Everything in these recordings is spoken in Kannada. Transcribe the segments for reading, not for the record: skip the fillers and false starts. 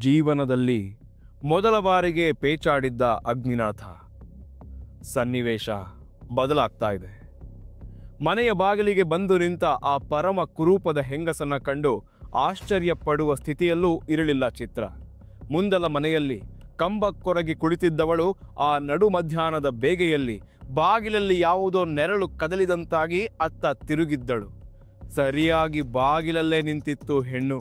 ಜೀವನದಲ್ಲಿ ಮೊದಲ ಬಾರಿಗೆ ಪೇಚಾಡಿದ್ದ ಅಗ್ನಿನಾಥ. ಸನ್ನಿವೇಶ ಬದಲಾಗ್ತಾ ಇದೆ. ಮನೆಯ ಬಾಗಿಲಿಗೆ ಬಂದು ನಿಂತ ಆ ಪರಮ ಕುರೂಪದ ಹೆಂಗಸನ್ನ ಕಂಡು ಆಶ್ಚರ್ಯ ಪಡುವ ಸ್ಥಿತಿಯಲ್ಲೂ ಇರಲಿಲ್ಲ ಚಿತ್ರ. ಮುಂದಲ ಮನೆಯಲ್ಲಿ ಕಂಬಕ್ಕೊರಗಿ ಕುಳಿತಿದ್ದವಳು ಆ ನಡು ಮಧ್ಯಾಹ್ನದ ಬೇಗೆಯಲ್ಲಿ ಬಾಗಿಲಲ್ಲಿ ಯಾವುದೋ ನೆರಳು ಕದಲಿದಂತಾಗಿ ಅತ್ತ ತಿರುಗಿದ್ದಳು. ಸರಿಯಾಗಿ ಬಾಗಿಲಲ್ಲೇ ನಿಂತಿತ್ತು ಹೆಣ್ಣು.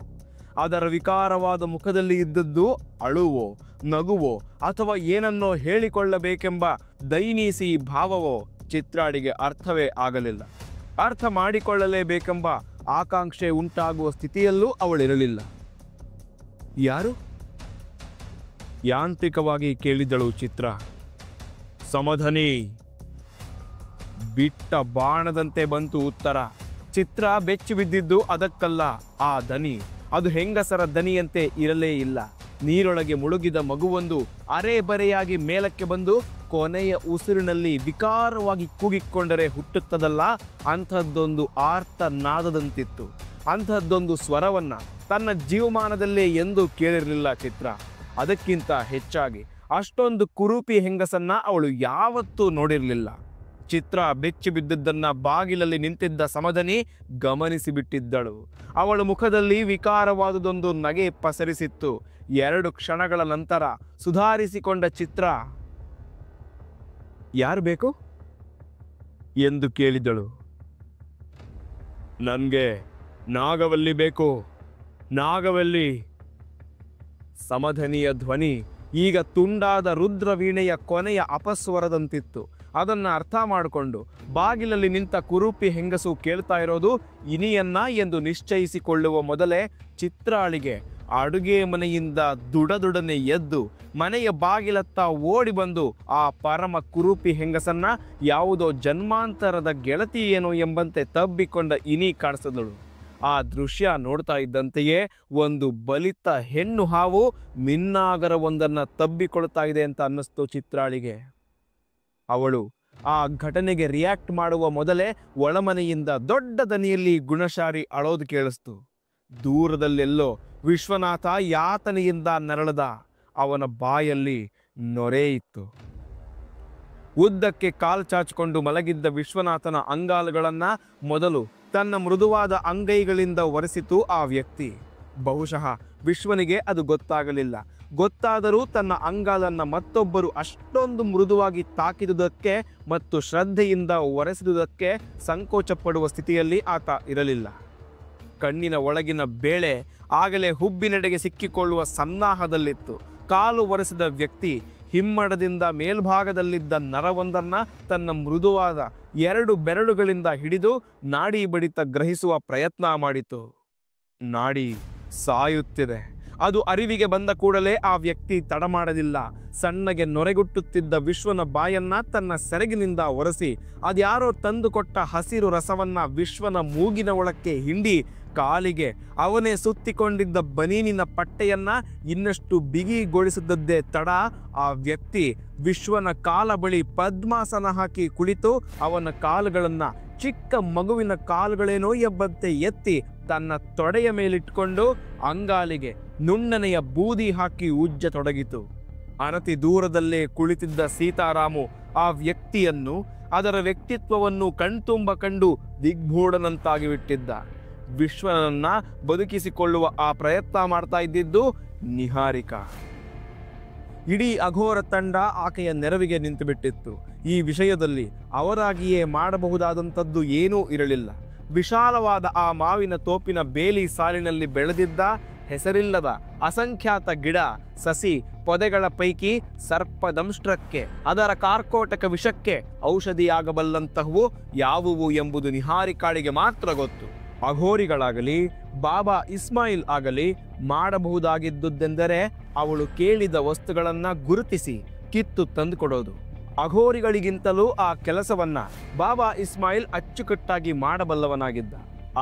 ಅದರ ವಿಕಾರವಾದ ಮುಖದಲ್ಲಿ ಇದ್ದದ್ದು ಅಳುವೋ, ನಗುವೋ ಅಥವಾ ಏನನ್ನೋ ಹೇಳಿಕೊಳ್ಳಬೇಕೆಂಬ ದೈನೀಸಿ ಭಾವವೋ ಚಿತ್ರಾಳಿಗೆ ಅರ್ಥವೇ ಆಗಲಿಲ್ಲ. ಅರ್ಥ ಮಾಡಿಕೊಳ್ಳಲೇಬೇಕೆಂಬ ಆಕಾಂಕ್ಷೆ ಉಂಟಾಗುವ ಸ್ಥಿತಿಯಲ್ಲೂ ಅವಳಿರಲಿಲ್ಲ. ಯಾರು? ಯಾಂತ್ರಿಕವಾಗಿ ಕೇಳಿದಳು ಚಿತ್ರ. ಸಮಧನಿ. ಬಿಟ್ಟ ಬಾಣದಂತೆ ಬಂತು ಉತ್ತರ. ಚಿತ್ರ ಬೆಚ್ಚಿ ಬಿದ್ದಿದ್ದು ಅದಕ್ಕಲ್ಲ, ಆ ದನಿ ಅದು ಹೆಂಗಸರ ದನಿಯಂತೆ ಇರಲೇ ಇಲ್ಲ. ನೀರೊಳಗೆ ಮುಳುಗಿದ ಮಗುವೊಂದು ಅರೆಬರೆಯಾಗಿ ಮೇಲಕ್ಕೆ ಬಂದು ಕೊನೆಯ ಉಸಿರಿನಲ್ಲಿ ವಿಕಾರವಾಗಿ ಕೂಗಿಕೊಂಡರೆ ಹುಟ್ಟುತ್ತದಲ್ಲ, ಅಂಥದ್ದೊಂದು ಆರ್ತ ನಾದದಂತಿತ್ತು. ಅಂಥದ್ದೊಂದು ಸ್ವರವನ್ನ ತನ್ನ ಜೀವಮಾನದಲ್ಲೇ ಎಂದೂ ಕೇಳಿರಲಿಲ್ಲ ಚಿತ್ರ. ಅದಕ್ಕಿಂತ ಹೆಚ್ಚಾಗಿ ಅಷ್ಟೊಂದು ಕುರೂಪಿ ಹೆಂಗಸನ್ನ ಅವಳು ಯಾವತ್ತೂ ನೋಡಿರಲಿಲ್ಲ. ಚಿತ್ರ ಬೆಚ್ಚಿ ಬಿದ್ದದ್ದನ್ನ ಬಾಗಿಲಲ್ಲಿ ನಿಂತಿದ್ದ ಸಮಧನಿ ಗಮನಿಸಿಬಿಟ್ಟಿದ್ದಳು. ಅವಳ ಮುಖದಲ್ಲಿ ವಿಕಾರವಾದುದೊಂದು ನಗೆ ಪಸರಿಸಿತ್ತು. 2 ಕ್ಷಣಗಳ ನಂತರ ಸುಧಾರಿಸಿಕೊಂಡ ಚಿತ್ರ, ಯಾರು ಬೇಕು ಎಂದು ಕೇಳಿದಳು. ನನ್ಗೆ ನಾಗವಲ್ಲಿ ಬೇಕು, ನಾಗವಲ್ಲಿ. ಸಮಧನಿಯ ಧ್ವನಿ ಈಗ ತುಂಡಾದ ರುದ್ರವೀಣೆಯ ಕೊನೆಯ ಅಪಸ್ವರದಂತಿತ್ತು. ಅದನ್ನ ಅರ್ಥ ಮಾಡಿಕೊಂಡು ಬಾಗಿಲಲ್ಲಿ ನಿಂತ ಕುರೂಪಿ ಹೆಂಗಸು ಕೇಳ್ತಾ ಇರೋದು ಇನಿಯನ್ನ ಎಂದು ನಿಶ್ಚಯಿಸಿಕೊಳ್ಳುವ ಮೊದಲೇ ಚಿತ್ರಾಳಿಗೆ ಅಡುಗೆ ಮನೆಯಿಂದ ದುಡದುಡನೆ ಎದ್ದು ಮನೆಯ ಬಾಗಿಲತ್ತ ಓಡಿ ಬಂದು ಆ ಪರಮ ಕುರೂಪಿ ಹೆಂಗಸನ್ನ ಯಾವುದೋ ಜನ್ಮಾಂತರದ ಗೆಳತಿ ಏನೋ ಎಂಬಂತೆ ತಬ್ಬಿಕೊಂಡ ಇನಿ ಕಾಣಿಸಿದಳು. ಆ ದೃಶ್ಯ ನೋಡ್ತಾ ಇದ್ದಂತೆಯೇ ಒಂದು ಬಲಿತ ಹೆಣ್ಣು ಹಾವು ಮಿನ್ನಾಗರವೊಂದನ್ನು ತಬ್ಬಿಕೊಳ್ತಾ ಇದೆ ಅಂತ ಅನ್ನಿಸ್ತು ಚಿತ್ರಾಳಿಗೆ. ಅವಳು ಆ ಘಟನೆಗೆ ರಿಯಾಕ್ಟ್ ಮಾಡುವ ಮೊದಲೇ ಒಳಮನೆಯಿಂದ ದೊಡ್ಡ ದನಿಯಲ್ಲಿ ಗುಣಶಾರಿ ಅಳೋದು ಕೇಳಿಸ್ತು. ದೂರದಲ್ಲೆಲ್ಲೋ ವಿಶ್ವನಾಥ ಯಾತನೆಯಿಂದ ನರಳದ. ಅವನ ಬಾಯಲ್ಲಿ ನೊರೆ ಇತ್ತು. ಉದ್ದಕ್ಕೆ ಕಾಲು ಚಾಚಿಕೊಂಡು ಮಲಗಿದ್ದ ವಿಶ್ವನಾಥನ ಅಂಗಾಲುಗಳನ್ನ ಮೊದಲು ತನ್ನ ಮೃದುವಾದ ಅಂಗೈಗಳಿಂದ ಒರೆಸಿತು ಆ ವ್ಯಕ್ತಿ. ಬಹುಶಃ ವಿಶ್ವನಿಗೆ ಅದು ಗೊತ್ತಾಗಲಿಲ್ಲ. ಗೊತ್ತಾದರೂ ತನ್ನ ಅಂಗಾಲನ್ನ ಮತ್ತೊಬ್ಬರು ಅಷ್ಟೊಂದು ಮೃದುವಾಗಿ ತಾಕಿದುದಕ್ಕೆ ಮತ್ತು ಶ್ರದ್ಧೆಯಿಂದ ಒರೆಸಿದುದಕ್ಕೆ ಸಂಕೋಚ ಪಡುವ ಸ್ಥಿತಿಯಲ್ಲಿ ಆತ ಇರಲಿಲ್ಲ. ಕಣ್ಣಿನ ಒಳಗಿನ ಬೇಳೆ ಆಗಲೇ ಹುಬ್ಬಿನೆಡೆಗೆ ಸಿಕ್ಕಿಕೊಳ್ಳುವ ಸನ್ನಾಹದಲ್ಲಿತ್ತು. ಕಾಲು ಒರೆಸಿದ ವ್ಯಕ್ತಿ ಹಿಮ್ಮಡದಿಂದ ಮೇಲ್ಭಾಗದಲ್ಲಿದ್ದ ನರವೊಂದನ್ನ ತನ್ನ ಮೃದುವಾದ 2 ಬೆರಳುಗಳಿಂದ ಹಿಡಿದು ನಾಡಿ ಬಡಿತ ಗ್ರಹಿಸುವ ಪ್ರಯತ್ನ ಮಾಡಿತು. ನಾಡಿ ಸಾಯುತ್ತಿದೆ. ಅದು ಅರಿವಿಗೆ ಬಂದ ಕೂಡಲೇ ಆ ವ್ಯಕ್ತಿ ತಡ ಮಾಡಲಿಲ್ಲ. ಸಣ್ಣಗೆ ನೊರೆಗುಟ್ಟುತ್ತಿದ್ದ ವಿಶ್ವನ ಬಾಯನ್ನ ತನ್ನ ಸೆರಗಿನಿಂದ ಒರೆಸಿ ಅದ್ಯಾರೋ ತಂದುಕೊಟ್ಟ ಹಸಿರು ರಸವನ್ನ ವಿಶ್ವನ ಮೂಗಿನ ಒಳಕ್ಕೆ ಹಿಂಡಿ ಕಾಲಿಗೆ ಅವನೇ ಸುತ್ತಿಕೊಂಡಿದ್ದ ಬನೀನಿನ ಪಟ್ಟೆಯನ್ನ ಇನ್ನಷ್ಟು ಬಿಗಿಗೊಳಿಸಿದ್ದದ್ದೇ ತಡ. ಆ ವ್ಯಕ್ತಿ ವಿಶ್ವನ ಕಾಲ ಬಳಿ ಪದ್ಮಾಸನ ಹಾಕಿ ಕುಳಿತು ಅವನ ಕಾಲುಗಳನ್ನ ಚಿಕ್ಕ ಮಗುವಿನ ಕಾಲುಗಳೇನೋ ಎಂಬಂತೆ ಎತ್ತಿ ತನ್ನ ತೊಡೆಯ ಮೇಲಿಟ್ಕೊಂಡು ಅಂಗಾಲಿಗೆ ನುಣ್ಣನೆಯ ಬೂದಿ ಹಾಕಿ ಉಜ್ಜತೊಡಗಿತು. ಅನತಿ ದೂರದಲ್ಲೇ ಕುಳಿತಿದ್ದ ಸೀತಾರಾಮು ಆ ವ್ಯಕ್ತಿಯನ್ನು, ಅದರ ವ್ಯಕ್ತಿತ್ವವನ್ನು ಕಣ್ತುಂಬ ಕಂಡು ದಿಗ್ಭೂಢನಂತಾಗಿ ಬಿಟ್ಟಿದ್ದ. ವಿಶ್ವನನ್ನ ಬದುಕಿಸಿಕೊಳ್ಳುವ ಆ ಪ್ರಯತ್ನ ಮಾಡ್ತಾ ಇದ್ದಿದ್ದು ನಿಹಾರಿಕಾ. ಇಡೀ ಅಘೋರ ತಂಡ ಆಕೆಯ ನೆರವಿಗೆ ನಿಂತು ಬಿಟ್ಟಿತ್ತು. ಈ ವಿಷಯದಲ್ಲಿ ಅವರಾಗಿಯೇ ಮಾಡಬಹುದಾದಂಥದ್ದು ಏನೂ ಇರಲಿಲ್ಲ. ವಿಶಾಲವಾದ ಆ ಮಾವಿನ ತೋಪಿನ ಬೇಲಿ ಸಾಲಿನಲ್ಲಿ ಬೆಳೆದಿದ್ದ ಹೆಸರಿಲ್ಲದ ಅಸಂಖ್ಯಾತ ಗಿಡ, ಸಸಿ, ಪೊದೆಗಳ ಪೈಕಿ ಸರ್ಪದಂಷ್ಟ್ರಕ್ಕೆ, ಅದರ ಕಾರ್ಕೋಟಕ ವಿಷಕ್ಕೆ ಔಷಧಿಯಾಗಬಲ್ಲಂತಹವು ಯಾವುವು ಎಂಬುದು ನಿಹಾರಿಕಾಳಿಗೆ ಮಾತ್ರ ಗೊತ್ತು. ಅಘೋರಿಗಳಾಗಲಿ ಬಾಬಾ ಇಸ್ಮಾಯಿಲ್ ಆಗಲಿ ಮಾಡಬಹುದಾಗಿದ್ದುದೆಂದರೆ ಅವಳು ಕೇಳಿದ ವಸ್ತುಗಳನ್ನ ಗುರುತಿಸಿ ಕಿತ್ತು ತಂದುಕೊಡೋದು. ಅಘೋರಿಗಳಿಗಿಂತಲೂ ಆ ಕೆಲಸವನ್ನ ಬಾಬಾ ಇಸ್ಮಾಯಿಲ್ ಅಚ್ಚುಕಟ್ಟಾಗಿ ಮಾಡಬಲ್ಲವನಾಗಿದ್ದ.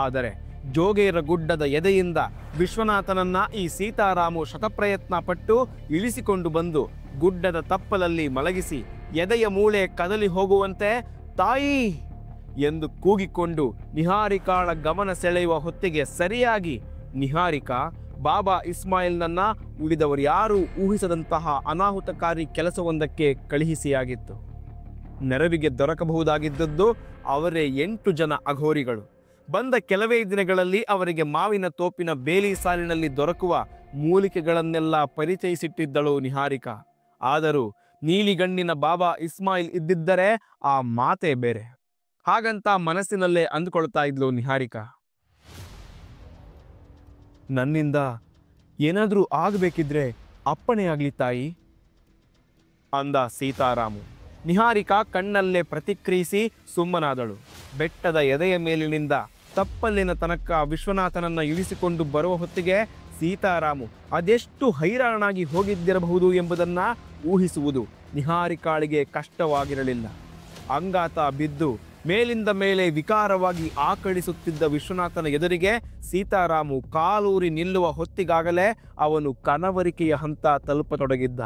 ಆದರೆ ಜೋಗೇರ ಗುಡ್ಡದ ಎದೆಯಿಂದ ವಿಶ್ವನಾಥನನ್ನ ಈ ಸೀತಾರಾಮು ಶತಪ್ರಯತ್ನ ಪಟ್ಟು ಇಳಿಸಿಕೊಂಡು ಬಂದು ಗುಡ್ಡದ ತಪ್ಪಲಲ್ಲಿ ಮಲಗಿಸಿ ಎದೆಯ ಮೂಳೆ ಕದಲಿ ಹೋಗುವಂತೆ ತಾಯಿ ಎಂದು ಕೂಗಿಕೊಂಡು ನಿಹಾರಿಕಾಳ ಗಮನ ಸೆಳೆಯುವ ಹೊತ್ತಿಗೆ ಸರಿಯಾಗಿ ನಿಹಾರಿಕಾ ಬಾಬಾ ಇಸ್ಮಾಯಿಲ್ನನ್ನ ಉಳಿದವರ್ಯಾರೂ ಊಹಿಸದಂತಹ ಅನಾಹುತಕಾರಿ ಕೆಲಸವೊಂದಕ್ಕೆ ಕಳುಹಿಸಿಯಾಗಿತ್ತು. ನೆರವಿಗೆ ದೊರಕಬಹುದಾಗಿದ್ದದ್ದು ಅವರೇ 8 ಜನ ಅಘೋರಿಗಳು. ಬಂದ ಕೆಲವೇ ದಿನಗಳಲ್ಲಿ ಅವರಿಗೆ ಮಾವಿನ ತೋಪಿನ ಬೇಲಿ ಸಾಲಿನಲ್ಲಿ ದೊರಕುವ ಮೂಲಿಕೆಗಳನ್ನೆಲ್ಲ ಪರಿಚಯಿಸಿಟ್ಟಿದ್ದಳು ನಿಹಾರಿಕಾ. ಆದರೂ ನೀಲಿಗಣ್ಣಿನ ಬಾಬಾ ಇಸ್ಮಾಯಿಲ್ ಇದ್ದಿದ್ದರೆ ಆ ಮಾತೇ ಬೇರೆ. ಹಾಗಂತ ಮನಸ್ಸಿನಲ್ಲೇ ಅಂದುಕೊಳ್ತಾ ಇದ್ಲು ನಿಹಾರಿಕಾ. ನನ್ನಿಂದ ಏನಾದರೂ ಆಗಬೇಕಿದ್ರೆ ಅಪ್ಪಣೆ ಆಗಲಿ ತಾಯಿ ಅಂದ ಸೀತಾರಾಮು. ನಿಹಾರಿಕಾ ಕಣ್ಣಲ್ಲೇ ಪ್ರತಿಕ್ರಿಯಿಸಿ ಸುಮ್ಮನಾದಳು. ಬೆಟ್ಟದ ಎದೆಯ ಮೇಲಿನಿಂದ ತಪ್ಪಲಿನ ತನಕ ವಿಶ್ವನಾಥನನ್ನ ಇಳಿಸಿಕೊಂಡು ಬರುವ ಹೊತ್ತಿಗೆ ಸೀತಾರಾಮು ಅದೆಷ್ಟು ಹೈರಾಣಾಗಿ ಹೋಗಿದ್ದಿರಬಹುದು ಎಂಬುದನ್ನ ಊಹಿಸುವುದು ನಿಹಾರಿಕಾಳಿಗೆ ಕಷ್ಟವಾಗಿರಲಿಲ್ಲ. ಅಂಗಾತ ಬಿದ್ದು ಮೇಲಿಂದ ಮೇಲೆ ವಿಕಾರವಾಗಿ ಆಕಳಿಸುತ್ತಿದ್ದ ವಿಶ್ವನಾಥನ ಎದುರಿಗೆ ಸೀತಾರಾಮು ಕಾಲೂರಿ ನಿಲ್ಲುವ ಹೊತ್ತಿಗಾಗಲೇ ಅವನು ಕನವರಿಕೆಯ ಹಂತ ತಲುಪತೊಡಗಿದ್ದ.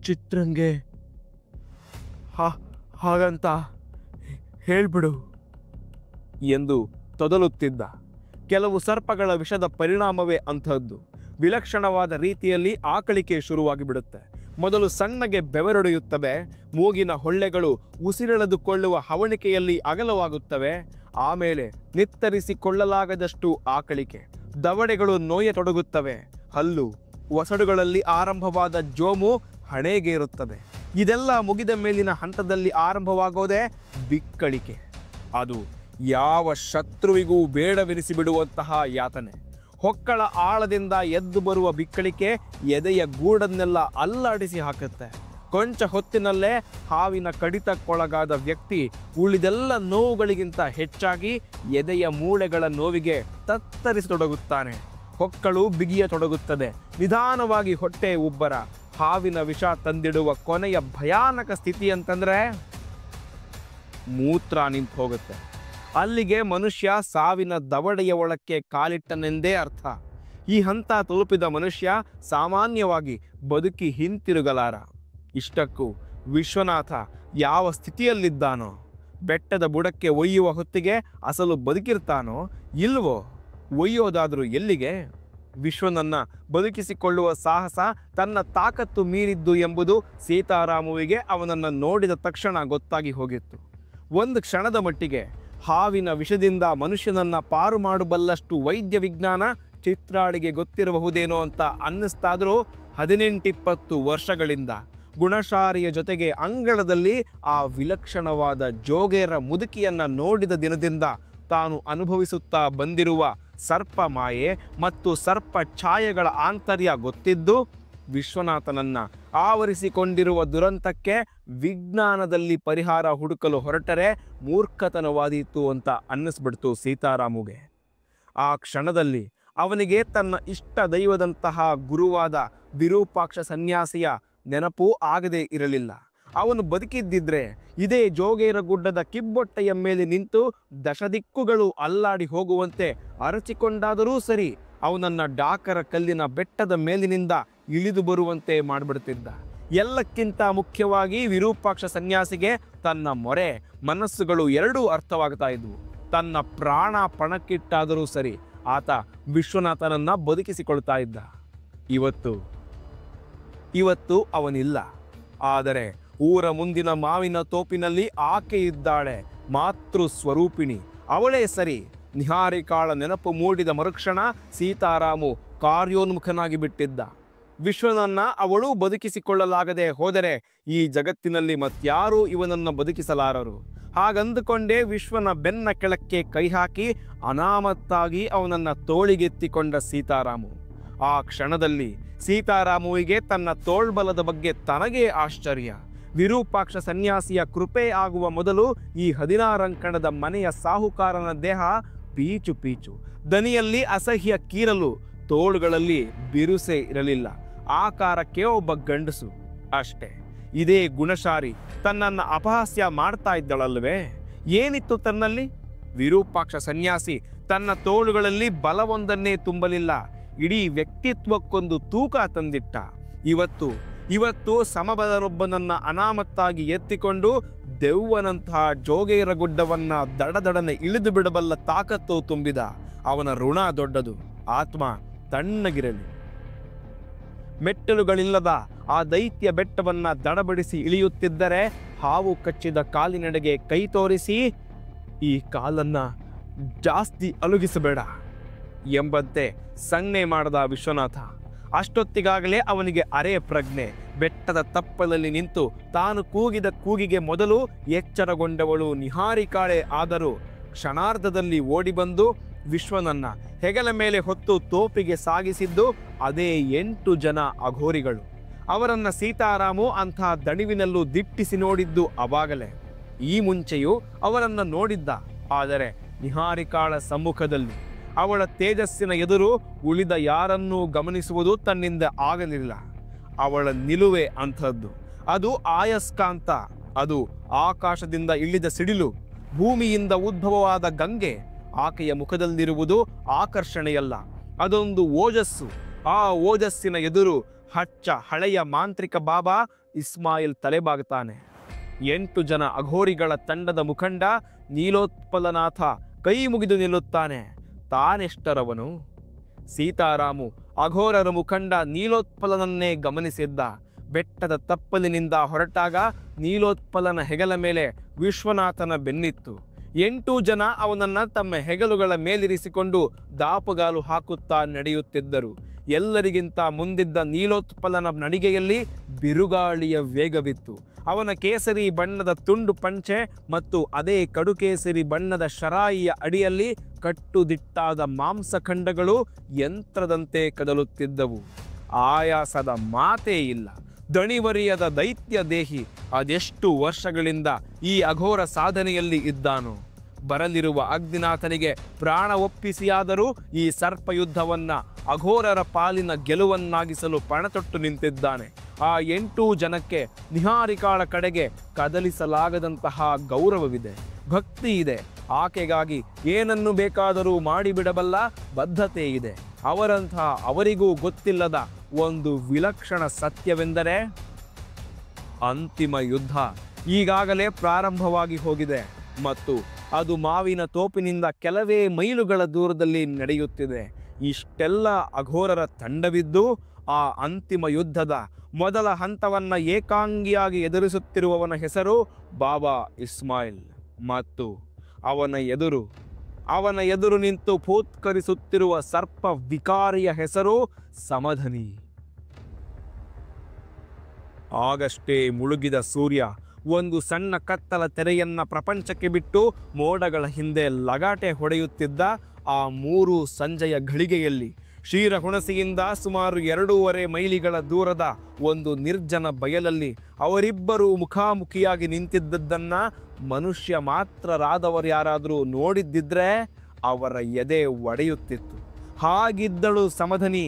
ಚಿತ್ರಂಗೆ ಹಾಗಂತ ಹೇಳ್ಬಿಡು ಎಂದು ತೊದಲುತ್ತಿದ್ದ. ಕೆಲವು ಸರ್ಪಗಳ ವಿಷದ ಪರಿಣಾಮವೇ ಅಂಥದ್ದು. ವಿಲಕ್ಷಣವಾದ ರೀತಿಯಲ್ಲಿ ಆಕಳಿಕೆ ಶುರುವಾಗಿ ಬಿಡುತ್ತೆ. ಮೊದಲು ಸಣ್ಣಗೆ ಬೆವರೊಡೆಯುತ್ತವೆ, ಮೂಗಿನ ಹೊಳ್ಳೆಗಳು ಉಸಿರೆಳೆದುಕೊಳ್ಳುವ ಹವಣಿಕೆಯಲ್ಲಿ ಅಗಲವಾಗುತ್ತವೆ. ಆಮೇಲೆ ನಿತ್ತರಿಸಿಕೊಳ್ಳಲಾಗದಷ್ಟು ಆಕಳಿಕೆ, ದವಡೆಗಳು ನೋಯತೊಡಗುತ್ತವೆ. ಹಲ್ಲು ಒಸಡುಗಳಲ್ಲಿ ಆರಂಭವಾದ ಜೋಮು ಹಣೆಗೇರುತ್ತದೆ. ಇದೆಲ್ಲ ಮುಗಿದ ಮೇಲಿನ ಹಂತದಲ್ಲಿ ಆರಂಭವಾಗೋದೇ ಬಿಕ್ಕಳಿಕೆ. ಅದು ಯಾವ ಶತ್ರುವಿಗೂ ಬೇಡವೆನಿಸಿಬಿಡುವಂತಹ ಯಾತನೆ. ಹೊಕ್ಕಳ ಆಳದಿಂದ ಎದ್ದು ಬರುವ ಬಿಕ್ಕಳಿಕೆ ಎದೆಯ ಗೂಡನ್ನೆಲ್ಲ ಅಲ್ಲಾಡಿಸಿ ಹಾಕುತ್ತೆ. ಕೊಂಚ ಹೊತ್ತಿನಲ್ಲೇ ಹಾವಿನ ಕಡಿತಕ್ಕೊಳಗಾದ ವ್ಯಕ್ತಿ ಉಳಿದೆಲ್ಲ ನೋವುಗಳಿಗಿಂತ ಹೆಚ್ಚಾಗಿ ಎದೆಯ ಮೂಳೆಗಳ ನೋವಿಗೆ ತತ್ತರಿಸತೊಡಗುತ್ತಾನೆ. ಹೊಕ್ಕಳು ಬಿಗಿಯತೊಡಗುತ್ತದೆ. ನಿಧಾನವಾಗಿ ಹೊಟ್ಟೆ ಉಬ್ಬರ. ಹಾವಿನ ವಿಷ ತಂದಿಡುವ ಕೊನೆಯ ಭಯಾನಕ ಸ್ಥಿತಿ ಅಂತಂದ್ರೆ ಮೂತ್ರ ನಿಂತು ಹೋಗುತ್ತೆ. ಅಲ್ಲಿಗೆ ಮನುಷ್ಯ ಸಾವಿನ ದವಡೆಯ ಒಳಕ್ಕೆ ಕಾಲಿಟ್ಟನೆಂದೇ ಅರ್ಥ. ಈ ಹಂತ ತಲುಪಿದ ಮನುಷ್ಯ ಸಾಮಾನ್ಯವಾಗಿ ಬದುಕಿ ಹಿಂತಿರುಗಲಾರ. ಇಷ್ಟಕ್ಕೂ ವಿಶ್ವನಾಥ ಯಾವ ಸ್ಥಿತಿಯಲ್ಲಿದ್ದಾನೋ, ಬೆಟ್ಟದ ಬುಡಕ್ಕೆ ಒಯ್ಯುವ ಹೊತ್ತಿಗೆ ಅಸಲು ಬದುಕಿರ್ತಾನೋ ಇಲ್ವೋ, ಒಯ್ಯೋದಾದರೂ ಎಲ್ಲಿಗೆ? ವಿಶ್ವನನ್ನ ಬದುಕಿಸಿಕೊಳ್ಳುವ ಸಾಹಸ ತನ್ನ ತಾಕತ್ತು ಮೀರಿದ್ದು ಎಂಬುದು ಸೀತಾರಾಮುವಿಗೆ ಅವನನ್ನು ನೋಡಿದ ತಕ್ಷಣ ಗೊತ್ತಾಗಿ ಹೋಗಿತ್ತು. ಒಂದು ಕ್ಷಣದ ಮಟ್ಟಿಗೆ ಹಾವಿನ ವಿಷದಿಂದ ಮನುಷ್ಯನನ್ನ ಪಾರು ಮಾಡಬಲ್ಲಷ್ಟು ವೈದ್ಯ ವಿಜ್ಞಾನ ಚಿತ್ರಾಳಿಗೆ ಗೊತ್ತಿರಬಹುದೇನೋ ಅಂತ ಅನ್ನಿಸ್ತಾದರೂ 18-20 ವರ್ಷಗಳಿಂದ ಗುಣಶಾರಿಯ ಜೊತೆಗೆ ಅಂಗಳದಲ್ಲಿ ಆ ವಿಲಕ್ಷಣವಾದ ಜೋಗೇರ ಮುದುಕಿಯನ್ನ ನೋಡಿದ ದಿನದಿಂದ ತಾನು ಅನುಭವಿಸುತ್ತಾ ಬಂದಿರುವ ಸರ್ಪ ಮಾಯೆ ಮತ್ತು ಸರ್ಪ ಛಾಯೆಗಳ ಆಂತರ್ಯ ಗೊತ್ತಿದ್ದು ವಿಶ್ವನಾಥನನ್ನ ಆವರಿಸಿಕೊಂಡಿರುವ ದುರಂತಕ್ಕೆ ವಿಜ್ಞಾನದಲ್ಲಿ ಪರಿಹಾರ ಹುಡುಕಲು ಹೊರಟರೆ ಮೂರ್ಖತನವಾದೀತು ಅಂತ ಅನ್ನಿಸ್ಬಿಡ್ತು ಸೀತಾರಾಮುಗೆ. ಆ ಕ್ಷಣದಲ್ಲಿ ಅವನಿಗೆ ತನ್ನ ಇಷ್ಟ ದೈವದಂತಹ ಗುರುವಾದ ವಿರೂಪಾಕ್ಷ ಸನ್ಯಾಸಿಯ ನೆನಪೂ ಆಗದೇ ಇರಲಿಲ್ಲ. ಅವನು ಬದುಕಿದ್ದಿದ್ರೆ ಇದೇ ಜೋಗೇರ ಗುಡ್ಡದ ಕಿಬ್ಬೊಟ್ಟೆಯ ಮೇಲೆ ನಿಂತು ದಶದಿಕ್ಕುಗಳು ಅಲ್ಲಾಡಿ ಹೋಗುವಂತೆ ಅರಚಿಕೊಂಡಾದರೂ ಸರಿ ಅವನನ್ನ ಡಾಕರ ಕಲ್ಲಿನ ಬೆಟ್ಟದ ಮೇಲಿನಿಂದ ಇಳಿದು ಬರುವಂತೆ ಮಾಡಿಬಿಡ್ತಿದ್ದ. ಎಲ್ಲಕ್ಕಿಂತ ಮುಖ್ಯವಾಗಿ ವಿರೂಪಾಕ್ಷ ಸನ್ಯಾಸಿಗೆ ತನ್ನ ಮೊರೆ ಮನಸ್ಸುಗಳು ಎರಡೂ ಅರ್ಥವಾಗ್ತಾ ಇದ್ವು. ತನ್ನ ಪ್ರಾಣ ಪಣಕ್ಕಿಟ್ಟಾದರೂ ಸರಿ ಆತ ವಿಶ್ವನಾಥನನ್ನ ಬದುಕಿಸಿಕೊಳ್ತಾ ಇದ್ದ. ಇವತ್ತು ಅವನಿಲ್ಲ. ಆದರೆ ಊರ ಮುಂದಿನ ಮಾವಿನ ತೋಪಿನಲ್ಲಿ ಆಕೆ ಇದ್ದಾಳೆ, ಮಾತೃ ಸ್ವರೂಪಿಣಿ. ಅವಳೇ ಸರಿ. ನಿಹಾರಿಕಾಳ ನೆನಪು ಮೂಡಿದ ಮರುಕ್ಷಣ ಸೀತಾರಾಮು ಕಾರ್ಯೋನ್ಮುಖನಾಗಿ ಬಿಟ್ಟಿದ್ದ. ವಿಶ್ವನನ್ನ ಅವಳು ಬದುಕಿಸಿಕೊಳ್ಳಲಾಗದೆ ಹೋದರೆ ಈ ಜಗತ್ತಿನಲ್ಲಿ ಮತ್ಯಾರೂ ಇವನನ್ನು ಬದುಕಿಸಲಾರರು. ಹಾಗಂದುಕೊಂಡೇ ವಿಶ್ವನ ಬೆನ್ನ ಕೆಳಕ್ಕೆ ಕೈ ಹಾಕಿ ಅನಾಮತ್ತಾಗಿ ಅವನನ್ನ ತೋಳಿಗೆತ್ತಿಕೊಂಡ ಸೀತಾರಾಮು. ಆ ಕ್ಷಣದಲ್ಲಿ ಸೀತಾರಾಮುವಿಗೆ ತನ್ನ ತೋಳ್ಬಲದ ಬಗ್ಗೆ ತನಗೇ ಆಶ್ಚರ್ಯ. ವಿರೂಪಾಕ್ಷ ಸನ್ಯಾಸಿಯ ಕೃಪೆ ಆಗುವ ಮೊದಲು ಈ 16 ಅಂಕಣದ ಮನೆಯ ಸಾಹುಕಾರನ ದೇಹ ಪೀಚು ಪೀಚು, ದನಿಯಲ್ಲಿ ಅಸಹ್ಯ ಕೀರಲು, ತೋಳುಗಳಲ್ಲಿ ಬಿರುಸೆ ಇರಲಿಲ್ಲ. ಆಕಾರಕ್ಕೆ ಒಬ್ಬ ಗಂಡಸು ಅಷ್ಟೇ. ಇದೇ ಗುಣಶಾರಿ ತನ್ನನ್ನು ಅಪಹಾಸ್ಯ ಮಾಡ್ತಾ ಇದ್ದಳಲ್ವೇ? ಏನಿತ್ತು ತನ್ನಲ್ಲಿ? ವಿರೂಪಾಕ್ಷ ಸನ್ಯಾಸಿ ತನ್ನ ತೋಳುಗಳಲ್ಲಿ ಬಲವೊಂದನ್ನೇ ತುಂಬಲಿಲ್ಲ, ಇಡೀ ವ್ಯಕ್ತಿತ್ವಕ್ಕೊಂದು ತೂಕ ತಂದಿಟ್ಟ. ಇವತ್ತು ಸಮಬಲರೊಬ್ಬನನ್ನ ಅನಾಮತ್ತಾಗಿ ಎತ್ತಿಕೊಂಡು ದೆವ್ವನಂತಹ ಜೋಗೇರ ಗುಡ್ಡವನ್ನ ದಡದಡನೆ ಇಳಿದು ಬಿಡಬಲ್ಲ ತಾಕತ್ತು ತುಂಬಿದ. ಅವನ ಋಣ ದೊಡ್ಡದು, ಆತ್ಮ ತಣ್ಣಗಿರಲಿ. ಮೆಟ್ಟಲುಗಳಿಲ್ಲದ ಆ ದೈತ್ಯ ಬೆಟ್ಟವನ್ನ ದಡಬಡಿಸಿ ಇಳಿಯುತ್ತಿದ್ದರೆ ಹಾವು ಕಚ್ಚಿದ ಕಾಲಿನೆಡೆಗೆ ಕೈ ತೋರಿಸಿ, ಈ ಕಾಲನ್ನ ಜಾಸ್ತಿ ಅಲುಗಿಸಬೇಡ ಎಂಬಂತೆ ಸನ್ನೆ ಮಾಡದ ವಿಶ್ವನಾಥ. ಅಷ್ಟೊತ್ತಿಗಾಗಲೇ ಅವನಿಗೆ ಅರೆ ಪ್ರಜ್ಞೆ. ಬೆಟ್ಟದ ತಪ್ಪಲಲ್ಲಿ ನಿಂತು ತಾನು ಕೂಗಿದ ಕೂಗಿಗೆ ಮೊದಲು ಎಚ್ಚರಗೊಂಡವಳು ನಿಹಾರಿಕಾಳೆ. ಆದರೂ ಕ್ಷಣಾರ್ಧದಲ್ಲಿ ಓಡಿಬಂದು ವಿಶ್ವನನ್ನ ಹೆಗಲ ಮೇಲೆ ಹೊತ್ತು ತೋಪಿಗೆ ಸಾಗಿಸಿದ್ದು ಅದೇ 8 ಜನ ಅಘೋರಿಗಳು. ಅವರನ್ನ ಸೀತಾರಾಮು ಅಂಥ ದಣಿವಿನಲ್ಲೂ ದಿಟ್ಟಿಸಿ ನೋಡಿದ್ದು ಅವಾಗಲೇ. ಈ ಮುಂಚೆಯೂ ಅವರನ್ನ ನೋಡಿದ್ದ, ಆದರೆ ನಿಹಾರಿಕಾಳ ಸಮ್ಮುಖದಲ್ಲಿ ಅವಳ ತೇಜಸ್ಸಿನ ಎದುರು ಉಳಿದ ಯಾರನ್ನೂ ಗಮನಿಸುವುದು ತನ್ನಿಂದ ಆಗಲಿಲ್ಲ. ಅವಳ ನಿಲುವೆ ಅಂಥದ್ದು. ಅದು ಆಯಸ್ಕಾಂತ, ಅದು ಆಕಾಶದಿಂದ ಇಳಿದ ಸಿಡಿಲು, ಭೂಮಿಯಿಂದ ಉದ್ಭವವಾದ ಗಂಗೆ. ಆಕೆಯ ಮುಖದಲ್ಲಿರುವುದು ಆಕರ್ಷಣೆಯಲ್ಲ, ಅದೊಂದು ಓಜಸ್ಸು. ಆ ಓಜಸ್ಸಿನ ಎದುರು ಹಚ್ಚ ಹಳೆಯ ಮಾಂತ್ರಿಕ ಬಾಬಾ ಇಸ್ಮಾಯಿಲ್ ತಲೆಬಾಗುತ್ತಾನೆ. 8 ಜನ ಅಘೋರಿಗಳ ತಂಡದ ಮುಖಂಡ ನೀಲೋತ್ಪಲನಾಥ ಕೈ ಮುಗಿದು ನಿಲ್ಲುತ್ತಾನೆ. ತಾನೆಷ್ಟರವನು? ಸೀತಾರಾಮು ಅಘೋರರ ಮುಖಂಡ ನೀಲೋತ್ಪಲನನ್ನೇ ಗಮನಿಸಿದ್ದ. ಬೆಟ್ಟದ ತಪ್ಪಲಿನಿಂದ ಹೊರಟಾಗ ನೀಲೋತ್ಪಲನ ಹೆಗಲ ಮೇಲೆ ವಿಶ್ವನಾಥನ ಬೆನ್ನಿತ್ತು. 8 ಜನ ಅವನನ್ನ ತಮ್ಮ ಹೆಗಲುಗಳ ಮೇಲಿರಿಸಿಕೊಂಡು ದಾಪುಗಾಲು ಹಾಕುತ್ತಾ ನಡೆಯುತ್ತಿದ್ದರು. ಎಲ್ಲರಿಗಿಂತ ಮುಂದಿದ್ದ ನೀಲೋತ್ಪಲನ ನಡಿಗೆಯಲ್ಲಿ ಬಿರುಗಾಳಿಯ ವೇಗವಿತ್ತು. ಅವನ ಕೇಸರಿ ಬಣ್ಣದ ತುಂಡು ಪಂಚೆ ಮತ್ತು ಅದೇ ಕಡುಕೇಸರಿ ಬಣ್ಣದ ಶರಾಯಿಯ ಅಡಿಯಲ್ಲಿ ಕಟ್ಟುದಿಟ್ಟಾದ ಮಾಂಸಖಂಡಗಳು ಯಂತ್ರದಂತೆ ಕದಲುತ್ತಿದ್ದವು. ಆಯಾಸದ ಮಾತೇ ಇಲ್ಲ. ದಣಿವರಿಯದ ದೈತ್ಯ ದೇಹಿ ಅದೆಷ್ಟು ವರ್ಷಗಳಿಂದ ಈ ಅಘೋರ ಸಾಧನೆಯಲ್ಲಿ ಇದ್ದಾನೋ. ಬರಲಿರುವ ಅಗ್ನಿನಾಥನಿಗೆ ಪ್ರಾಣ ಒಪ್ಪಿಸಿಯಾದರೂ ಈ ಸರ್ಪಯುದ್ಧವನ್ನ ಅಘೋರರ ಪಾಲಿನ ಗೆಲುವನ್ನಾಗಿಸಲು ಪಣತೊಟ್ಟು ನಿಂತಿದ್ದಾನೆ. ಆ 8 ಜನಕ್ಕೆ ನಿಹಾರಿಕಾಳ ಕಡೆಗೆ ಕದಲಿಸಲಾಗದಂತಹ ಗೌರವವಿದೆ, ಭಕ್ತಿ ಇದೆ. ಆಕೆಗಾಗಿ ಏನನ್ನು ಬೇಕಾದರೂ ಮಾಡಿಬಿಡಬಲ್ಲ ಬದ್ಧತೆ ಇದೆ. ಅವರಂತಹ ಅವರಿಗೂ ಗೊತ್ತಿಲ್ಲದ ಒಂದು ವಿಲಕ್ಷಣ ಸತ್ಯವೆಂದರೆ ಅಂತಿಮ ಯುದ್ಧ ಈಗಾಗಲೇ ಪ್ರಾರಂಭವಾಗಿ ಹೋಗಿದೆ ಮತ್ತು ಅದು ಮಾವಿನ ತೋಪಿನಿಂದ ಕೆಲವೇ ಮೈಲುಗಳ ದೂರದಲ್ಲಿ ನಡೆಯುತ್ತಿದೆ. ಇಷ್ಟೆಲ್ಲ ಅಘೋರರ ತಂಡವಿದ್ದು ಆ ಅಂತಿಮ ಯುದ್ಧದ ಮೊದಲ ಹಂತವನ್ನ ಏಕಾಂಗಿಯಾಗಿ ಎದುರಿಸುತ್ತಿರುವವನ ಹೆಸರು ಬಾಬಾ ಇಸ್ಮಾಯಿಲ್ ಮತ್ತು ಅವನ ಎದುರು ನಿಂತು ಫೂತ್ಕರಿಸುತ್ತಿರುವ ಸರ್ಪ ವಿಕಾರಿಯ ಹೆಸರು ಸಮಧನಿ. ಆಗಷ್ಟೇ ಮುಳುಗಿದ ಸೂರ್ಯ ಒಂದು ಸಣ್ಣ ಕತ್ತಲ ತೆರೆಯನ್ನ ಪ್ರಪಂಚಕ್ಕೆ ಬಿಟ್ಟು ಮೋಡಗಳ ಹಿಂದೆ ಲಗಾಟೆ ಹೊಡೆಯುತ್ತಿದ್ದ ಆ 3 ಸಂಜೆಯ ಘಳಿಗೆಯಲ್ಲಿ ಕ್ಷೀರಹುಣಸಿಯಿಂದ ಸುಮಾರು 2.5 ಮೈಲಿಗಳ ದೂರದ ಒಂದು ನಿರ್ಜನ ಬಯಲಲ್ಲಿ ಅವರಿಬ್ಬರೂ ಮುಖಾಮುಖಿಯಾಗಿ ನಿಂತಿದ್ದದ್ದನ್ನ ಮನುಷ್ಯ ಮಾತ್ರರಾದವರು ಯಾರಾದರೂ ನೋಡಿದ್ದಿದ್ರೆ ಅವರ ಎದೆ ಒಡೆಯುತ್ತಿತ್ತು. ಹಾಗಿದ್ದಳು ಸಮಧನಿ.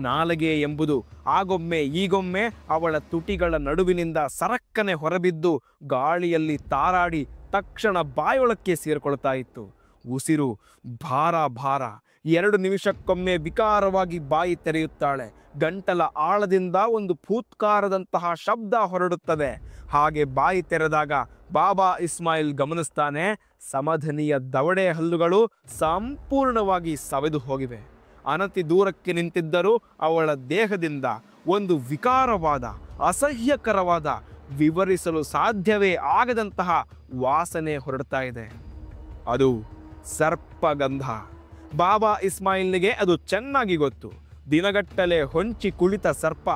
ನಾಲಗೆ ಎಂಬುದು ಆಗೊಮ್ಮೆ ಈಗೊಮ್ಮೆ ಅವಳ ತುಟಿಗಳ ನಡುವಿನಿಂದ ಸರಕ್ಕನೆ ಹೊರಬಿದ್ದು ಗಾಳಿಯಲ್ಲಿ ತಾರಾಡಿ ತಕ್ಷಣ ಬಾಯೊಳಕ್ಕೆ ಸೇರಿಕೊಳ್ತಾ ಇತ್ತು. ಉಸಿರು ಭಾರ ಭಾರ. 2 ನಿಮಿಷಕ್ಕೊಮ್ಮೆ ವಿಕಾರವಾಗಿ ಬಾಯಿ ತೆರೆಯುತ್ತಾಳೆ. ಗಂಟಲ ಆಳದಿಂದ ಒಂದು ಫೂತ್ಕಾರದಂತಹ ಶಬ್ದ ಹೊರಡುತ್ತದೆ. ಹಾಗೆ ಬಾಯಿ ತೆರೆದಾಗ ಬಾಬಾ ಇಸ್ಮಾಯಿಲ್ ಗಮನಿಸ್ತಾನೆ, ಸಮಧನಿಯ ದವಡೆ ಹಲ್ಲುಗಳು ಸಂಪೂರ್ಣವಾಗಿ ಸವೆದು ಹೋಗಿವೆ. ಅನತಿ ದೂರಕ್ಕೆ ನಿಂತಿದ್ದರೂ ಅವಳ ದೇಹದಿಂದ ಒಂದು ವಿಕಾರವಾದ, ಅಸಹ್ಯಕರವಾದ, ವಿವರಿಸಲು ಸಾಧ್ಯವೇ ಆಗದಂತಹ ವಾಸನೆ ಹೊರಡ್ತಾ ಇದೆ. ಅದು ಸರ್ಪಗಂಧ. ಬಾಬಾ ಇಸ್ಮಾಯಿಲ್ನಿಗೆ ಅದು ಚೆನ್ನಾಗಿ ಗೊತ್ತು. ದಿನಗಟ್ಟಲೆ ಹೊಂಚಿ ಕುಳಿತ ಸರ್ಪ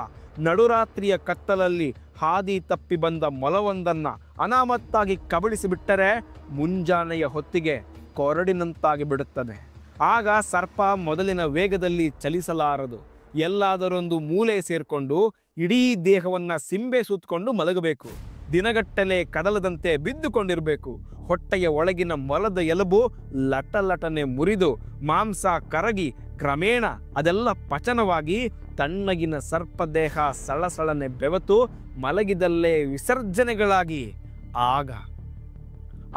ನಡುರಾತ್ರಿಯ ಕತ್ತಲಲ್ಲಿ ಹಾದಿ ತಪ್ಪಿ ಬಂದ ಮೊಲವೊಂದನ್ನು ಅನಾಮತ್ತಾಗಿ ಕಬಳಿಸಿಬಿಟ್ಟರೆ ಮುಂಜಾನೆಯ ಹೊತ್ತಿಗೆ ಕೊರಡಿನಂತಾಗಿ ಬಿಡುತ್ತದೆ. ಆಗ ಸರ್ಪ ಮೊದಲಿನ ವೇಗದಲ್ಲಿ ಚಲಿಸಲಾರದು. ಎಲ್ಲಾದರೊಂದು ಮೂಲೆ ಸೇರಿಕೊಂಡು ಇಡೀ ದೇಹವನ್ನು ಸಿಂಬೆ ಸುತ್ತಕೊಂಡು ಮಲಗಬೇಕು. ದಿನಗಟ್ಟಲೆ ಕದಲದಂತೆ ಬಿದ್ದುಕೊಂಡಿರಬೇಕು. ಹೊಟ್ಟೆಯ ಒಳಗಿನ ಮೊಲದ ಎಲುಬು ಲಟಲಟನೆ ಮುರಿದು ಮಾಂಸ ಕರಗಿ ಕ್ರಮೇಣ ಅದೆಲ್ಲ ಪಚನವಾಗಿ ತಣ್ಣಗಿನ ಸರ್ಪದೇಹ ಸಳಸಳನೆ ಬೆವತು ಮಲಗಿದಲ್ಲೇ ವಿಸರ್ಜನೆಗಳಾಗಿ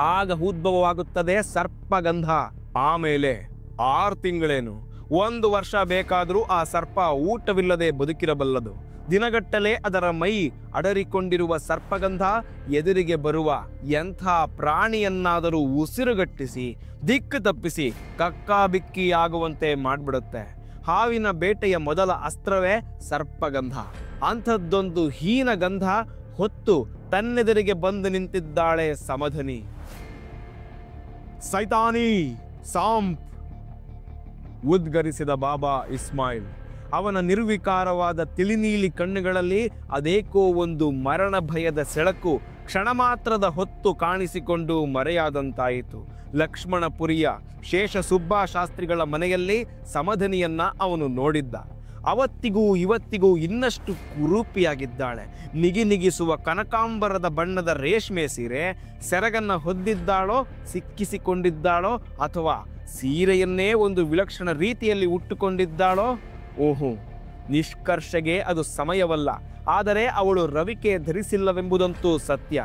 ಆಗ ಉದ್ಭವವಾಗುತ್ತದೆ ಸರ್ಪಗಂಧ. ಆಮೇಲೆ 6 ತಿಂಗಳೇನು 1 ವರ್ಷ ಬೇಕಾದರೂ ಆ ಸರ್ಪ ಊಟವಿಲ್ಲದೆ ಬದುಕಿರಬಲ್ಲದು. ದಿನಗಟ್ಟಲೆ ಅದರ ಮೈ ಅಡರಿಕೊಂಡಿರುವ ಸರ್ಪಗಂಧ ಎದುರಿಗೆ ಬರುವ ಎಂಥ ಪ್ರಾಣಿಯನ್ನಾದರೂ ಉಸಿರುಗಟ್ಟಿಸಿ ದಿಕ್ಕು ತಪ್ಪಿಸಿ ಕಕ್ಕಾಬಿಕ್ಕಿಯಾಗುವಂತೆ ಮಾಡಿಬಿಡುತ್ತೆ. ಹಾವಿನ ಬೇಟೆಯ ಮೊದಲ ಅಸ್ತ್ರವೇ ಸರ್ಪಗಂಧ. ಅಂಥದ್ದೊಂದು ಹೀನ ಗಂಧ ಹೊತ್ತು ತನ್ನೆದುರಿಗೆ ಬಂದು ನಿಂತಿದ್ದಾಳೆ ಸಮಧನಿ. ಸೈತಾನಿ ಸಾಂಪ್ ಉದ್ಗರಿಸಿದ ಬಾಬಾ ಇಸ್ಮಾಯಿಲ್. ಅವನ ನಿರ್ವಿಕಾರವಾದ ತಿಳಿನೀಲಿ ಕಣ್ಣುಗಳಲ್ಲಿ ಅದೇಕೋ ಒಂದು ಮರಣ ಭಯದ ಸೆಳಕು ಕ್ಷಣ ಮಾತ್ರದ ಹೊತ್ತು ಕಾಣಿಸಿಕೊಂಡು ಮರೆಯಾದಂತಾಯಿತು. ಲಕ್ಷ್ಮಣಪುರಿಯ ಶೇಷ ಸುಬ್ಬಾ ಶಾಸ್ತ್ರಿಗಳ ಮನೆಯಲ್ಲಿ ಸಮಧನಿಯನ್ನ ಅವನು ನೋಡಿದ್ದ. ಅವತ್ತಿಗೂ ಇವತ್ತಿಗೂ ಇನ್ನಷ್ಟು ಕುರೂಪಿಯಾಗಿದ್ದಾಳೆ. ನಿಗಿನಿಗಿಸುವ ಕನಕಾಂಬರದ ಬಣ್ಣದ ರೇಷ್ಮೆ ಸೀರೆ, ಸೆರಗನ್ನ ಹೊದ್ದಿದ್ದಾಳೋ, ಸಿಕ್ಕಿಸಿಕೊಂಡಿದ್ದಾಳೋ, ಅಥವಾ ಸೀರೆಯನ್ನೇ ಒಂದು ವಿಲಕ್ಷಣ ರೀತಿಯಲ್ಲಿ ಉಟ್ಟುಕೊಂಡಿದ್ದಾಳೋ, ಓಹೋ, ನಿಷ್ಕರ್ಷೆಗೆ ಅದು ಸಮಯವಲ್ಲ. ಆದರೆ ಅವಳು ರವಿಕೆ ಧರಿಸಿಲ್ಲವೆಂಬುದಂತೂ ಸತ್ಯ.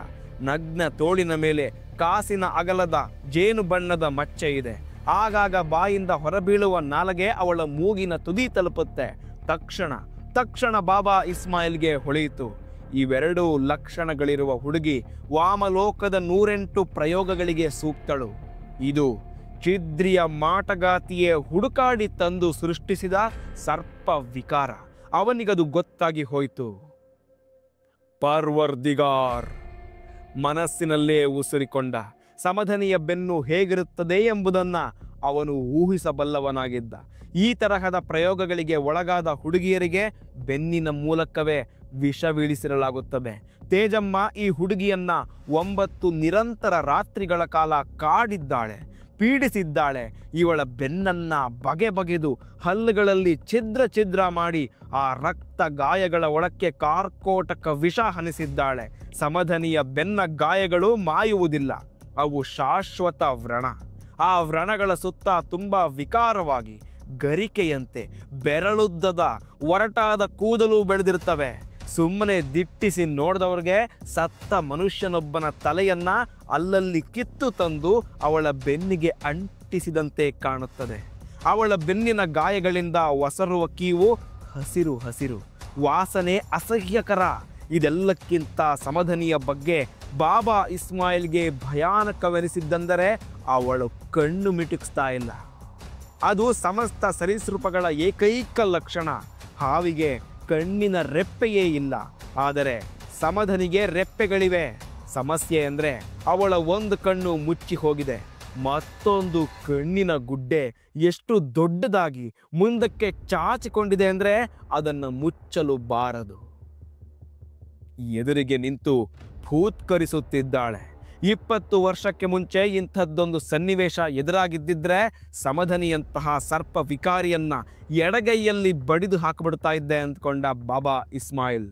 ನಗ್ನ ತೋಳಿನ ಮೇಲೆ ಕಾಸಿನ ಅಗಲದ ಜೇನು ಬಣ್ಣದ ಮಚ್ಚೆ ಇದೆ. ಆಗಾಗ ಬಾಯಿಂದ ಹೊರಬೀಳುವ ನಾಲಗೆ ಅವಳ ಮೂಗಿನ ತುದಿ ತಲುಪುತ್ತೆ. ತಕ್ಷಣ ಬಾಬಾ ಇಸ್ಮಾಯಿಲ್ಗೆ ಹೊಳೆಯಿತು, ಇವೆರಡೂ ಲಕ್ಷಣಗಳಿರುವ ಹುಡುಗಿ ವಾಮಲೋಕದ 108 ಪ್ರಯೋಗಗಳಿಗೆ ಸೂಕ್ತಳು. ಇದು ಛಿದ್ರಿಯ ಮಾಟಗಾತಿಯೇ ಹುಡುಕಾಡಿ ತಂದು ಸೃಷ್ಟಿಸಿದ ಸರ್ಪ ವಿಕಾರ. ಅವನಿಗದು ಗೊತ್ತಾಗಿ ಹೋಯಿತು. ಪರ್ವರ್ದಿಗಾರ್ ಮನಸ್ಸಿನಲ್ಲೇ ಉಸಿರಿಕೊಂಡ. ಸಮಧನಿಯ ಬೆನ್ನು ಹೇಗಿರುತ್ತದೆ ಎಂಬುದನ್ನ ಅವನು ಊಹಿಸಬಲ್ಲವನಾಗಿದ್ದ. ಈ ತರಹದ ಪ್ರಯೋಗಗಳಿಗೆ ಒಳಗಾದ ಹುಡುಗಿಯರಿಗೆ ಬೆನ್ನಿನ ಮೂಲಕವೇ ವಿಷವೀಳಿಸಿರಲಾಗುತ್ತದೆ. ತೇಜಮ್ಮ ಈ ಹುಡುಗಿಯನ್ನ 9 ನಿರಂತರ ರಾತ್ರಿಗಳ ಕಾಲ ಕಾಡಿದ್ದಾಳೆ, ಪೀಡಿಸಿದ್ದಾಳೆ. ಇವಳ ಬೆನ್ನನ್ನ ಬಗೆ ಬಗೆದು ಹಲ್ಲುಗಳಲ್ಲಿ ಛಿದ್ರ ಮಾಡಿ ಆ ರಕ್ತ ಗಾಯಗಳ ಒಳಕ್ಕೆ ಕಾರ್ಕೋಟಕ ವಿಷ ಹನಿಸಿದ್ದಾಳೆ. ಸಮಧನಿಯ ಬೆನ್ನ ಗಾಯಗಳು ಮಾಯುವುದಿಲ್ಲ, ಅವು ಶಾಶ್ವತ ವ್ರಣ. ಆ ವ್ರಣಗಳ ಸುತ್ತ ತುಂಬ ವಿಕಾರವಾಗಿ ಗರಿಕೆಯಂತೆ ಬೆರಳುದ್ದದ ಒರಟಾದ ಕೂದಲು ಬೆಳೆದಿರ್ತವೆ. ಸುಮ್ಮನೆ ದಿಟ್ಟಿಸಿ ನೋಡಿದವ್ರಿಗೆ ಸತ್ತ ಮನುಷ್ಯನೊಬ್ಬನ ತಲೆಯನ್ನ ಅಲ್ಲಲ್ಲಿ ಕಿತ್ತು ತಂದು ಅವಳ ಬೆನ್ನಿಗೆ ಅಂಟಿಸಿದಂತೆ ಕಾಣುತ್ತದೆ. ಅವಳ ಬೆನ್ನಿನ ಗಾಯಗಳಿಂದ ಒಸರುವ ಕೀವು ಹಸಿರು ವಾಸನೆ ಅಸಹ್ಯಕರ. ಇದೆಲ್ಲಕ್ಕಿಂತ ಸಮಧನಿಯ ಬಗ್ಗೆ ಬಾಬಾ ಇಸ್ಮಾಯಿಲ್ಗೆ ಭಯಾನಕವೆನಿಸಿದ್ದಂದರೆ ಅವಳು ಕಣ್ಣು ಮಿಟುಕಿಸ್ತಾ ಇಲ್ಲ. ಅದು ಸಮಸ್ತ ಸರೀಸೃಪಗಳ ಏಕೈಕ ಲಕ್ಷಣ. ಹಾವಿಗೆ ಕಣ್ಣಿನ ರೆಪ್ಪೆಯೇ ಇಲ್ಲ, ಆದರೆ ಸಮಧನಿಗೆ ರೆಪ್ಪೆಗಳಿವೆ. ಸಮಸ್ಯೆ ಅಂದರೆ ಅವಳ ಒಂದು ಕಣ್ಣು ಮುಚ್ಚಿ ಹೋಗಿದೆ. ಮತ್ತೊಂದು ಕಣ್ಣಿನ ಗುಡ್ಡೆ ಎಷ್ಟು ದೊಡ್ಡದಾಗಿ ಮುಂದಕ್ಕೆ ಚಾಚಿಕೊಂಡಿದೆ ಅಂದರೆ ಅದನ್ನು ಮುಚ್ಚಲು ಬಾರದು. ಎದುರಿಗೆ ನಿಂತು ಭೂತ್ಕರಿಸುತ್ತಿದ್ದಾಳೆ. 20 ವರ್ಷಕ್ಕೆ ಮುಂಚೆ ಇಂಥದ್ದೊಂದು ಸನ್ನಿವೇಶ ಎದುರಾಗಿದ್ದಿದ್ರೆ ಸಮಧನಿಯಂತಹ ಸರ್ಪ ವಿಕಾರಿಯನ್ನ ಎಡಗೈಯಲ್ಲಿ ಬಡಿದು ಹಾಕಿಬಿಡ್ತಾ ಇದ್ದೆ ಅಂದ್ಕೊಂಡ ಬಾಬಾ ಇಸ್ಮಾಯಿಲ್.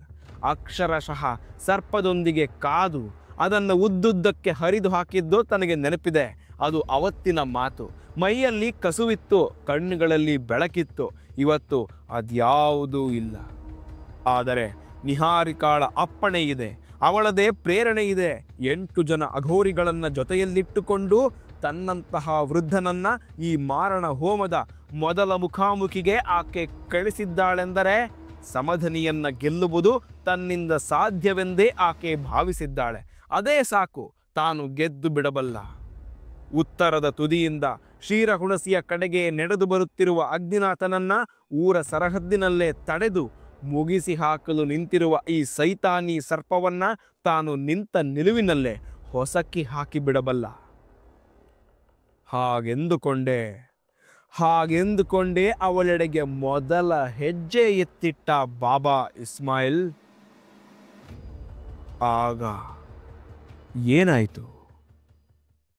ಅಕ್ಷರಶಃ ಸರ್ಪದೊಂದಿಗೆ ಕಾದು ಅದನ್ನು ಉದ್ದುದ್ದಕ್ಕೆ ಹರಿದು ಹಾಕಿದ್ದು ತನಗೆ ನೆನಪಿದೆ. ಅದು ಅವತ್ತಿನ ಮಾತು. ಮೈಯಲ್ಲಿ ಕಸುವಿತ್ತು, ಕಣ್ಣುಗಳಲ್ಲಿ ಬೆಳಕಿತ್ತು. ಇವತ್ತು ಅದ್ಯಾವುದೂ ಇಲ್ಲ. ಆದರೆ ನಿಹಾರಿಕಾಳ ಅಪ್ಪಣೆ ಇದೆ, ಅವಳದೇ ಪ್ರೇರಣೆ ಇದೆ. 8 ಜನ ಅಘೋರಿಗಳನ್ನು ಜೊತೆಯಲ್ಲಿಟ್ಟುಕೊಂಡು ತನ್ನಂತಹ ವೃದ್ಧನನ್ನ ಈ ಮಾರಣ ಹೋಮದ ಮೊದಲ ಮುಖಾಮುಖಿಗೆ ಆಕೆ ಕಳಿಸಿದ್ದಾಳೆಂದರೆ ಸಮಧನಿಯನ್ನ ಗೆಲ್ಲುವುದು ತನ್ನಿಂದ ಸಾಧ್ಯವೆಂದೇ ಆಕೆ ಭಾವಿಸಿದ್ದಾಳೆ. ಅದೇ ಸಾಕು, ತಾನು ಗೆದ್ದು ಬಿಡಬಲ್ಲ. ಉತ್ತರದ ತುದಿಯಿಂದ ಕ್ಷೀರಹುಣಸಿಯ ಕಡೆಗೆ ನಡೆದು ಬರುತ್ತಿರುವ ಅಗ್ನಿನಾಥನನ್ನ ಊರ ಸರಹದ್ದಿನಲ್ಲೇ ತಡೆದು ಮುಗಿಸಿ ಹಾಕಲು ನಿಂತಿರುವ ಈ ಸೈತಾನಿ ಸರ್ಪವನ್ನ ತಾನು ನಿಂತ ನಿಲುವಿನಲ್ಲೇ ಹೊಸಕ್ಕಿ ಹಾಕಿಬಿಡಬಲ್ಲ. ಹಾಗೆಂದುಕೊಂಡೇ ಅವಳೆಡೆಗೆ ಮೊದಲ ಹೆಜ್ಜೆ ಎತ್ತಿಟ್ಟ ಬಾಬಾ ಇಸ್ಮಾಯಿಲ್. ಆಗ ಏನಾಯಿತು?